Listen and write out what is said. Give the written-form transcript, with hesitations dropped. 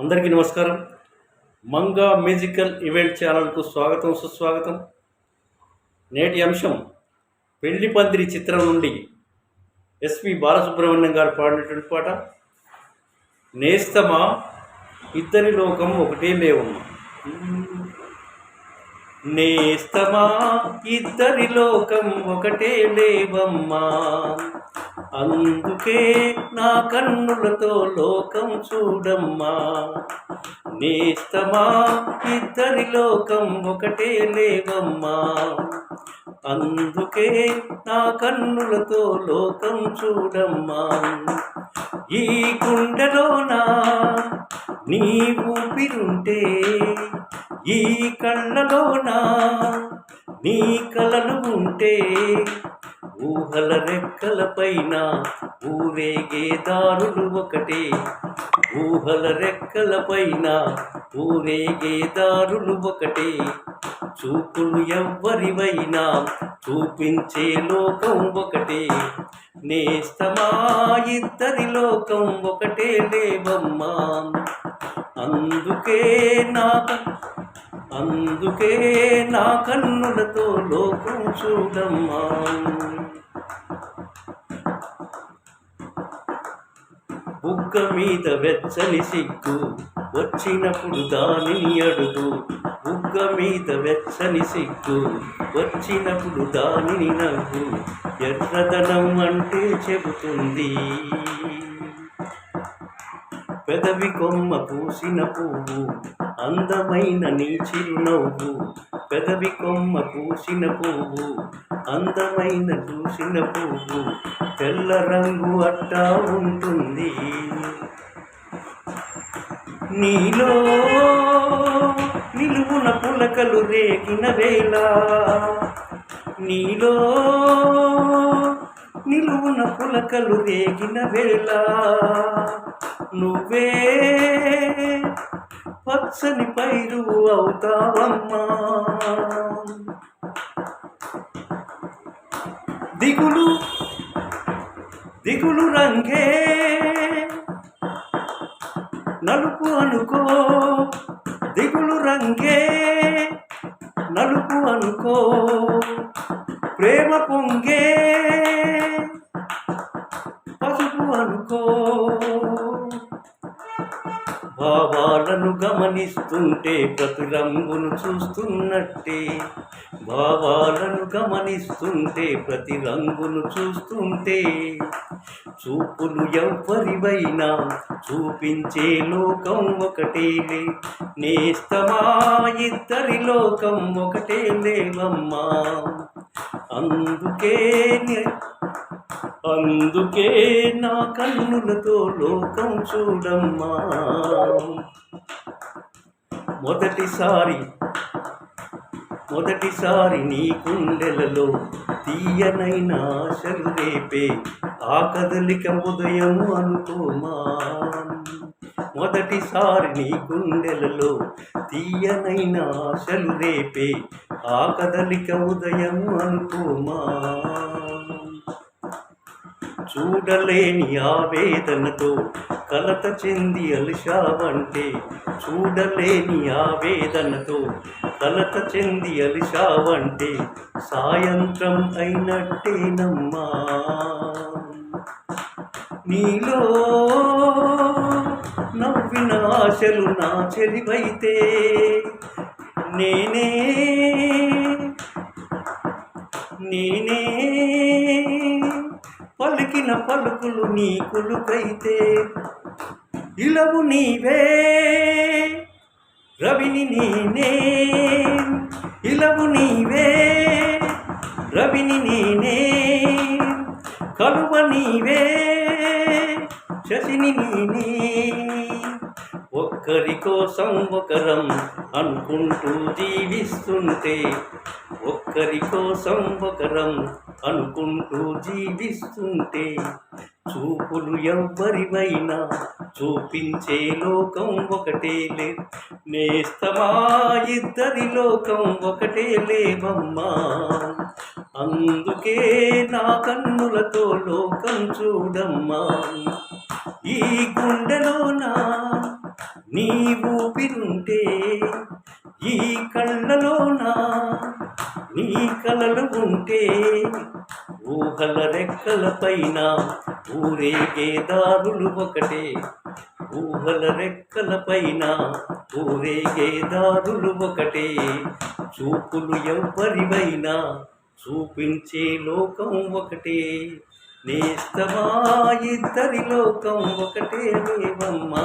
అందరికీ నమస్కారం. Manga musical event ఛానల్కు స్వాగతం, సుస్వాగతం. నేటి అంశం పెళ్లి పందిరి చిత్రం నుండి ఎస్పి బాలసుబ్రహ్మణ్యం గారు పాడినటువంటి పాట. నేస్తమా ఇద్దరి లోకం ఒకటే లేవమ్మా, నేస్తమా ఇద్దరి లోకం ఒకటే లేవమ్మా, అందుకే నా కన్నులతో లోకం చూడమ్మా. నేస్తమా ఇద్దరి లోకం ఒకటే లేవమ్మా, అందుకే నా కన్నులతో లోకం చూడమ్మా. ఈ గుండెలోనా నీ ఊపిరుంటే, ఈ కళ్ళలోనా నీ కలలు ఉంటే, ఊహల రెక్కలపైన ఊరేగే దారులు ఒకటే, ఊహల రెక్కలపైన ఊరేగే దారులు ఒకటే. చూపులు ఎవ్వరివైనా చూపించే లోకం ఒకటే, నేస్తమా ఇద్దరి లోకం ఒకటే లేవమ్మా, అందుకే నా కన్నులతో లోకం చూడమ్మా. బుగ్గ మీద వెచ్చని సిగ్గు వచ్చినప్పుడు దానిని అడుగు, బుగ్గ మీద వెచ్చని సిగ్గు వచ్చినప్పుడు దానిని నవ్వు, ఎర్రదనం అంటే చెబుతుంది. పెదవి కొమ్మ పూసిన పువ్వు అందమైన నీ చిరునవ్వు, పెదవి కొమ్మ పూసిన పువ్వు అందమైన చూసిన పువ్వు, తెల్ల రంగు అట్టా ఉంటుంది. నీలో నిలువున పులకలు రేగిన వేళ, నీలో నిలువున పులకలు రేగిన వేళ, నువ్వే పచ్చని పైరు అవుతావమ్మా. దిగులు దిగులు రంగే నలుపు అనుకో, దిగులు రంగే నలుపు అనుకో, ప్రేమ పొంగే పసుపు అనుకో. భావాలను గమనిస్తుంటే ప్రతి రంగును చూస్తున్నట్టే, భావాలను గమనిస్తుంటే ప్రతి రంగును చూస్తుంటే, చూపులు ఎవ్వరివైనా చూపించే లోకం ఒకటేలే, నేస్తమా ఇద్దరి లోకం ఒకటే లేవమ్మా, అందుకే నా కన్నులతో లోకం చూడమ్మా. మొదటిసారి నీ గుండెలలో తీయనైన ఆశలు రేపే ఆ కదలిక ఉదయం అనుకోమా. మొదటిసారి నీ గుండెలలో తీయనైన ఆశలు రేపే ఆ కదలిక ఉదయం అనుకోమా. చూడలేని ఆవేదనతో కలత చెంది అలిశావంటే, చూడలేని ఆవేదనతో కలత చెంది అలిశావంటే సాయంత్రం అయినట్టేనమ్మా. నీలో నవ్విన ఆశలు నా చెలివైతే, నేనే పలికిన పలుకులు నీ కొలుకైతే, ఇలవు నీవే రవిని నేనే, ఇలవు నీవే రవిని నేనే, కలువ నీవే శశిని నేనే. ఒక్కరి కోసం ఒకరం అనుకుంటూ జీవిస్తుంటే, ఒక్కరి కోసం ఒకరం అనుకుంటూ జీవిస్తుంటే, చూపులు ఎవ్వరివైనా చూపించే లోకం ఒకటేలే, నేస్తమా ఇద్దరి లోకం ఒకటే లేవమ్మా, అందుకే నా కన్నులతో లోకం చూడమ్మా. ఈ గుండెలోనా నీ ఊపిరుంటే ఈ కళ్ళలోనా, నీ కలలు ఉంటే ఊహల రెక్కల పైన ఊరేగే దారులు ఒకటే, ఊహల రెక్కల పైన ఊరేగే దారులు ఒకటే. చూపులు ఎవ్వరివైనా చూపించే లోకం ఒకటే, నేస్తమా ఇద్దరి లోకం ఒకటే లేవమ్మా.